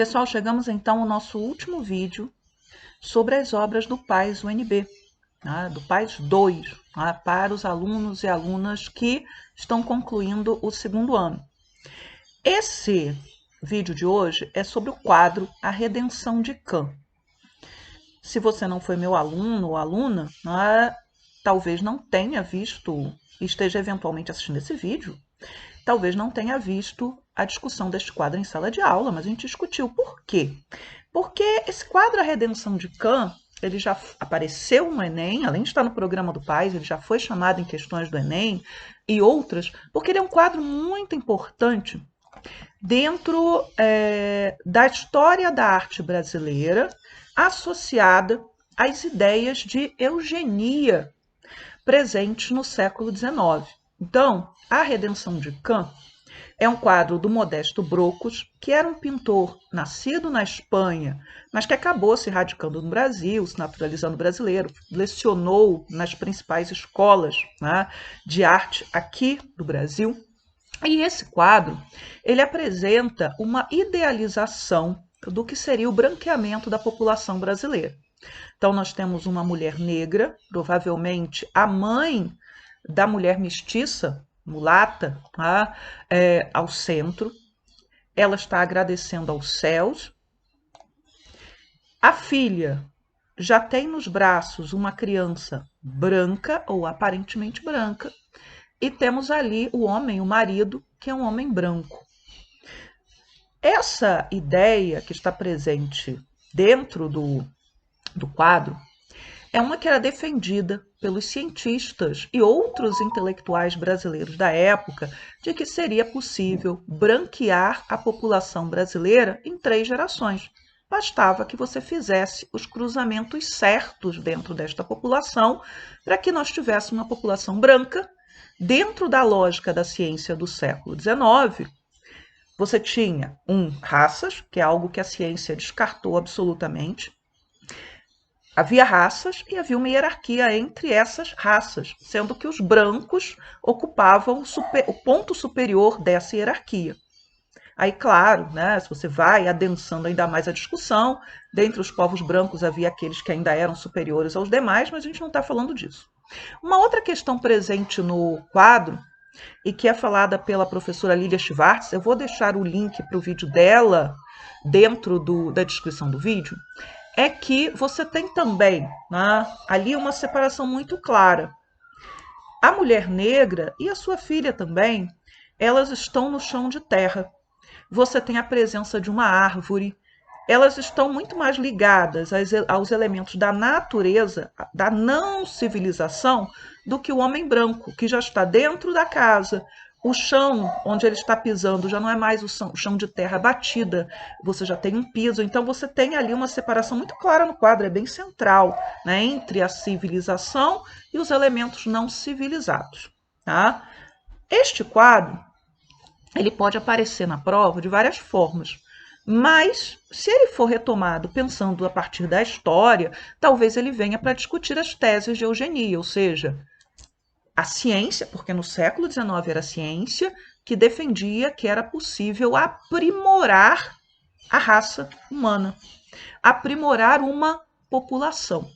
Pessoal, chegamos então ao nosso último vídeo sobre as obras do PAS UNB, do PAS 2, para os alunos e alunas que estão concluindo o segundo ano. Esse vídeo de hoje é sobre o quadro A Redenção de Cã. Se você não foi meu aluno ou aluna, talvez não tenha visto, esteja eventualmente assistindo esse vídeo, talvez não tenha visto a discussão deste quadro em sala de aula, mas a gente discutiu. Por quê? Porque esse quadro A Redenção de Cã, ele já apareceu no Enem, além de estar no programa do PAS, ele já foi chamado em questões do Enem e outras, porque ele é um quadro muito importante dentro da história da arte brasileira, associada às ideias de eugenia presentes no século XIX. Então, A Redenção de Cã é um quadro do Modesto Brocos, que era um pintor nascido na Espanha, mas que acabou se radicando no Brasil, se naturalizando brasileiro, lecionou nas principais escolas de arte aqui do Brasil. E esse quadro, ele apresenta uma idealização do que seria o branqueamento da população brasileira. Então, nós temos uma mulher negra, provavelmente a mãe da mulher mestiça, mulata, ao centro. Ela está agradecendo aos céus. A filha já tem nos braços uma criança branca, ou aparentemente branca, e temos ali o homem, o marido, que é um homem branco. Essa ideia que está presente dentro do quadro é uma que era defendida pelos cientistas e outros intelectuais brasileiros da época, de que seria possível branquear a população brasileira em 3 gerações. Bastava que você fizesse os cruzamentos certos dentro desta população para que nós tivéssemos uma população branca. Dentro da lógica da ciência do século XIX, você tinha raças, que é algo que a ciência descartou absolutamente. Havia raças e havia uma hierarquia entre essas raças, sendo que os brancos ocupavam o ponto superior dessa hierarquia. Aí, claro, se você vai adensando ainda mais a discussão, dentre os povos brancos havia aqueles que ainda eram superiores aos demais, mas a gente não está falando disso. Uma outra questão presente no quadro, e que é falada pela professora Lilia Schwartz, eu vou deixar o link para o vídeo dela dentro da descrição do vídeo, é que você tem também ali uma separação muito clara. A mulher negra e a sua filha também, elas estão no chão de terra. Você tem a presença de uma árvore. Elas estão muito mais ligadas aos elementos da natureza, da não civilização, do que o homem branco, que já está dentro da casa. O chão onde ele está pisando já não é mais o chão de terra batida, você já tem um piso. Então você tem ali uma separação muito clara no quadro, é bem central, entre a civilização e os elementos não civilizados. Este quadro, ele pode aparecer na prova de várias formas. Mas, se ele for retomado pensando a partir da história, talvez ele venha para discutir as teses de eugenia, ou seja, a ciência, porque no século XIX era a ciência que defendia que era possível aprimorar a raça humana, aprimorar uma população.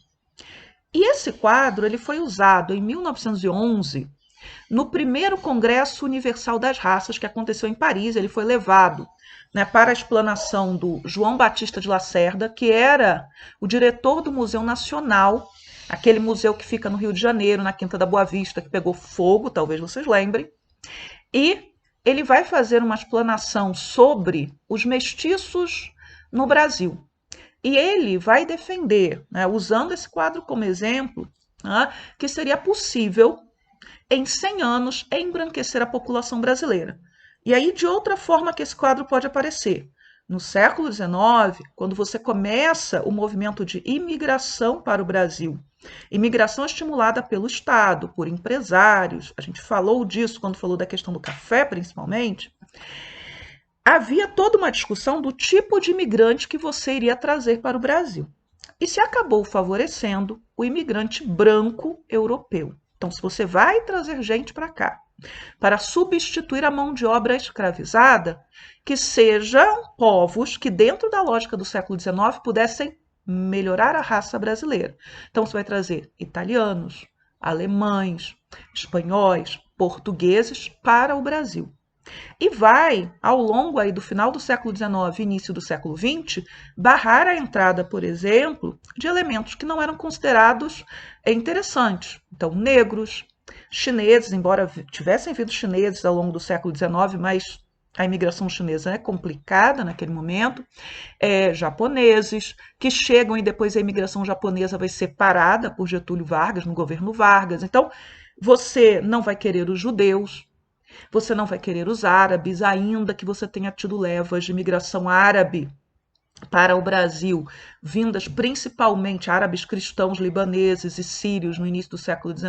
E esse quadro ele foi usado em 1911 no primeiro Congresso Universal das Raças, que aconteceu em Paris. Ele foi levado para a explanação do João Batista de Lacerda, que era o diretor do Museu Nacional, aquele museu que fica no Rio de Janeiro, na Quinta da Boa Vista, que pegou fogo, talvez vocês lembrem. E ele vai fazer uma explanação sobre os mestiços no Brasil. E ele vai defender, usando esse quadro como exemplo, que seria possível, em 100 anos, embranquecer a população brasileira. E aí, de outra forma que esse quadro pode aparecer. No século XIX, quando você começa o movimento de imigração para o Brasil, imigração estimulada pelo Estado, por empresários, a gente falou disso quando falou da questão do café, principalmente, havia toda uma discussão do tipo de imigrante que você iria trazer para o Brasil. E se acabou favorecendo o imigrante branco europeu. Então, se você vai trazer gente para cá, para substituir a mão de obra escravizada, que sejam povos que, dentro da lógica do século XIX, pudessem melhorar a raça brasileira. Então, você vai trazer italianos, alemães, espanhóis, portugueses para o Brasil. E vai, ao longo aí do final do século XIX e início do século XX, barrar a entrada, por exemplo, de elementos que não eram considerados interessantes. Então, negros, chineses, embora tivessem vindo chineses ao longo do século XIX, mas a imigração chinesa é complicada naquele momento, japoneses, que chegam e depois a imigração japonesa vai ser parada por Getúlio Vargas, no governo Vargas. Então, você não vai querer os judeus, você não vai querer os árabes, ainda que você tenha tido levas de imigração árabe para o Brasil, vindas principalmente árabes cristãos, libaneses e sírios no início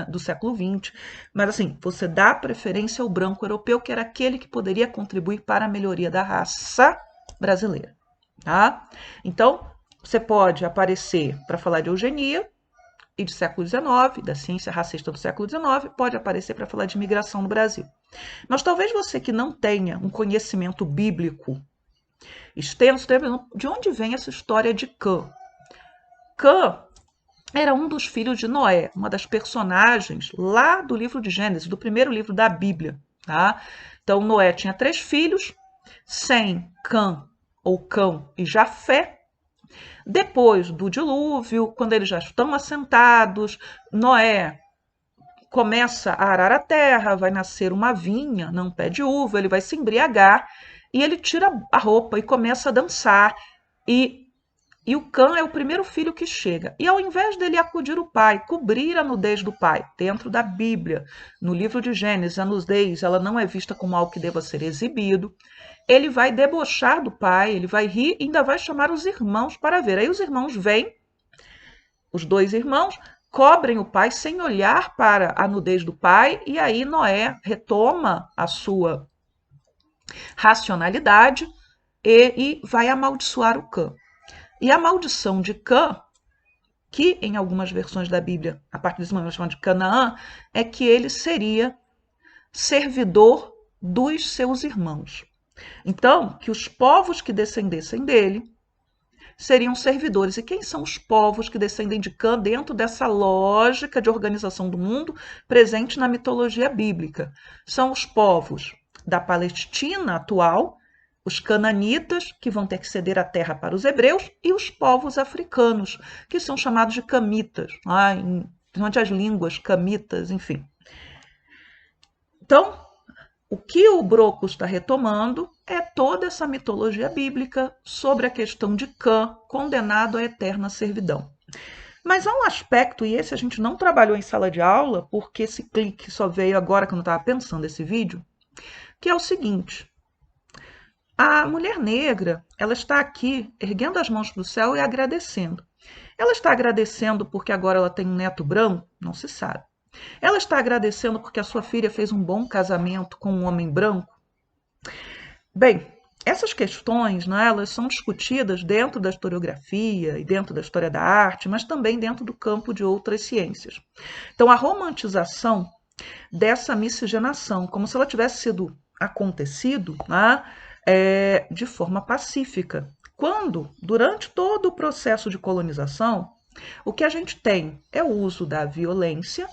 do século XX. Mas assim, você dá preferência ao branco europeu, que era aquele que poderia contribuir para a melhoria da raça brasileira. Tá? Então, você pode aparecer para falar de eugenia e de século XIX, da ciência racista do século XIX, pode aparecer para falar de imigração no Brasil. Mas talvez você que não tenha um conhecimento bíblico extenso, de onde vem essa história de Cã? Cã era um dos filhos de Noé, uma das personagens lá do livro de Gênesis, do primeiro livro da Bíblia. Tá? Então, Noé tinha 3 filhos, Sem, Cã ou Cão e Jafé. Depois do dilúvio, quando eles já estão assentados, Noé começa a arar a terra, vai nascer uma vinha, não um pé de uva, ele vai se embriagar e ele tira a roupa e começa a dançar. E o Cã é o primeiro filho que chega. E ao invés dele acudir o pai, cobrir a nudez do pai, dentro da Bíblia, no livro de Gênesis, a nudez ela não é vista como algo que deva ser exibido, ele vai debochar do pai, ele vai rir e ainda vai chamar os irmãos para ver. Aí os irmãos vêm, os 2 irmãos, cobrem o pai sem olhar para a nudez do pai, e aí Noé retoma a sua racionalidade e vai amaldiçoar o Cã. E a maldição de Cã, que em algumas versões da Bíblia, a partir desse momento chamado de Canaã, é que ele seria servidor dos seus irmãos. Então, que os povos que descendessem dele seriam servidores. E quem são os povos que descendem de Cã dentro dessa lógica de organização do mundo presente na mitologia bíblica? São os povos da Palestina atual, os cananitas, que vão ter que ceder a terra para os hebreus, e os povos africanos, que são chamados de camitas, principalmente as línguas camitas, enfim. Então, o que o Broco está retomando é toda essa mitologia bíblica sobre a questão de Cã, condenado à eterna servidão. Mas há um aspecto, e esse a gente não trabalhou em sala de aula, porque esse clique só veio agora que eu não estava pensando nesse vídeo, que é o seguinte: a mulher negra, ela está aqui erguendo as mãos para o céu e agradecendo. Ela está agradecendo porque agora ela tem um neto branco? Não se sabe. Ela está agradecendo porque a sua filha fez um bom casamento com um homem branco? Bem, essas questões, né, elas são discutidas dentro da historiografia e dentro da história da arte, mas também dentro do campo de outras ciências. Então, a romantização dessa miscigenação, como se ela tivesse sido acontecido, né, de forma pacífica. Quando, durante todo o processo de colonização, o que a gente tem é o uso da violência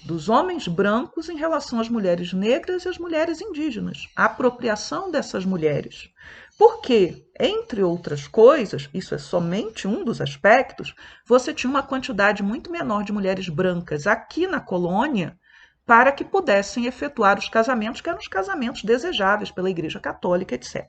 dos homens brancos em relação às mulheres negras e às mulheres indígenas, a apropriação dessas mulheres. Porque, entre outras coisas, isso é somente um dos aspectos, você tinha uma quantidade muito menor de mulheres brancas aqui na colônia para que pudessem efetuar os casamentos, que eram os casamentos desejáveis pela Igreja Católica, etc.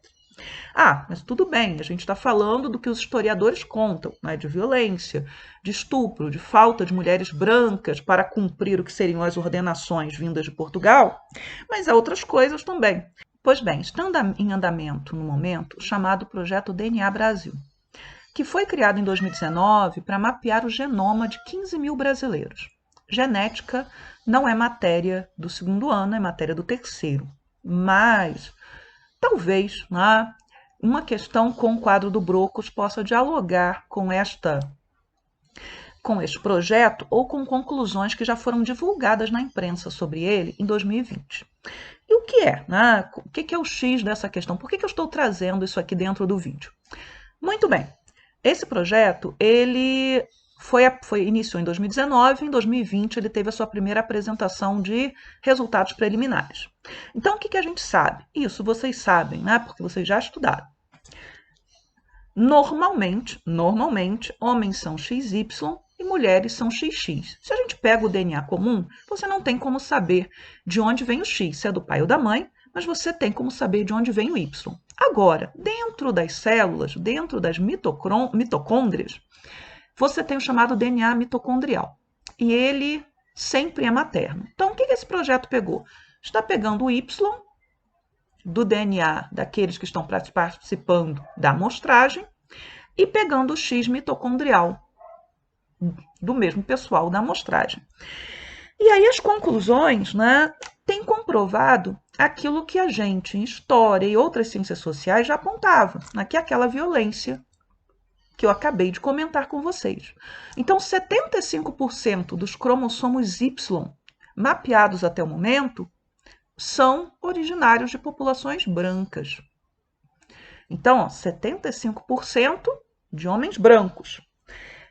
Mas tudo bem, a gente está falando do que os historiadores contam, né, de violência, de estupro, de falta de mulheres brancas para cumprir o que seriam as ordenações vindas de Portugal, mas há outras coisas também. Pois bem, está em andamento no momento o chamado Projeto DNA Brasil, que foi criado em 2019 para mapear o genoma de 15 mil brasileiros. Genética não é matéria do 2º ano, é matéria do 3º, mas talvez, né, uma questão com o quadro do Brocos possa dialogar com esta com este projeto ou com conclusões que já foram divulgadas na imprensa sobre ele em 2020. E o que é? Né? O que é o X dessa questão? Por que eu estou trazendo isso aqui dentro do vídeo? Muito bem. Esse projeto, ele iniciou em 2019, em 2020 ele teve a sua primeira apresentação de resultados preliminares. Então, o que a gente sabe? Isso vocês sabem, né? Porque vocês já estudaram. Normalmente, homens são XY e mulheres são XX. Se a gente pega o DNA comum, você não tem como saber de onde vem o X, se é do pai ou da mãe, mas você tem como saber de onde vem o Y. Agora, dentro das células, dentro das mitocôndrias, você tem o chamado DNA mitocondrial. E ele sempre é materno. Então, o que esse projeto pegou? Está pegando o Y do DNA daqueles que estão participando da amostragem e pegando o X mitocondrial do mesmo pessoal da amostragem. E aí as conclusões, né, têm comprovado aquilo que a gente em história e outras ciências sociais já apontava, né, que é aquela violência que eu acabei de comentar com vocês. Então, 75% dos cromossomos Y mapeados até o momento são originários de populações brancas. Então, 75% de homens brancos,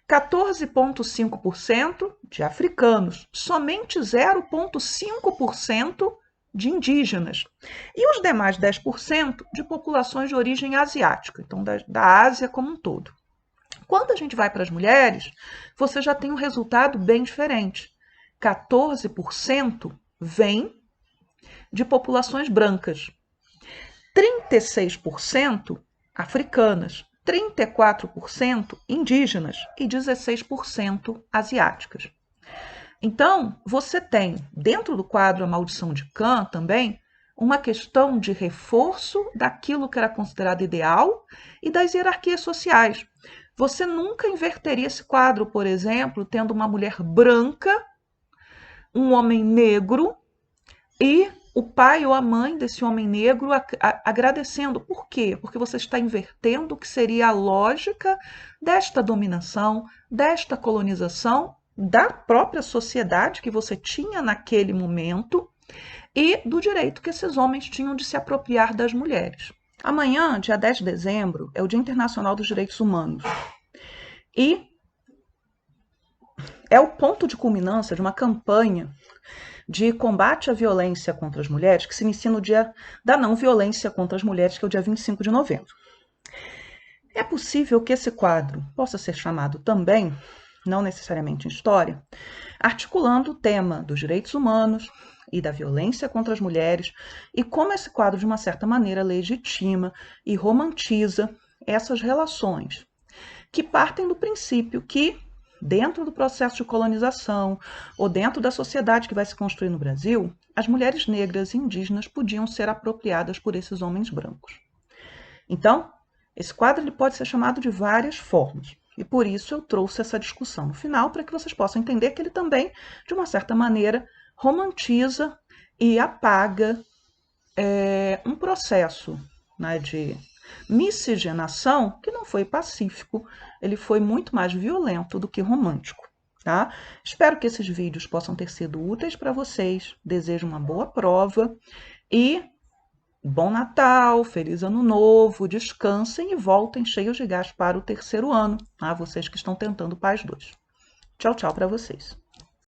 14,5% de africanos, somente 0,5% de indígenas e os demais 10% de populações de origem asiática, então da Ásia como um todo. Quando a gente vai para as mulheres, você já tem um resultado bem diferente. 14% vem de populações brancas, 36% africanas, 34% indígenas e 16% asiáticas. Então, você tem, dentro do quadro A Maldição de Cã, também, uma questão de reforço daquilo que era considerado ideal e das hierarquias sociais. Você nunca inverteria esse quadro, por exemplo, tendo uma mulher branca, um homem negro e o pai ou a mãe desse homem negro agradecendo. Por quê? Porque você está invertendo o que seria a lógica desta dominação, desta colonização, da própria sociedade que você tinha naquele momento e do direito que esses homens tinham de se apropriar das mulheres. Amanhã, dia 10 de dezembro, é o Dia Internacional dos Direitos Humanos. E é o ponto de culminância de uma campanha de combate à violência contra as mulheres, que se inicia no dia da não violência contra as mulheres, que é o dia 25 de novembro. É possível que esse quadro possa ser chamado também, não necessariamente em história, articulando o tema dos direitos humanos e da violência contra as mulheres e como esse quadro, de uma certa maneira, legitima e romantiza essas relações que partem do princípio que, dentro do processo de colonização ou dentro da sociedade que vai se construir no Brasil, as mulheres negras e indígenas podiam ser apropriadas por esses homens brancos. Então, esse quadro ele pode ser chamado de várias formas. E por isso eu trouxe essa discussão no final, para que vocês possam entender que ele também, de uma certa maneira, romantiza e apaga um processo, né, de miscigenação que não foi pacífico, ele foi muito mais violento do que romântico. Tá? Espero que esses vídeos possam ter sido úteis para vocês. Desejo uma boa prova e bom Natal, feliz Ano Novo, descansem e voltem cheios de gás para o terceiro ano, tá? Vocês que estão tentando PAS 2. Tchau, tchau para vocês.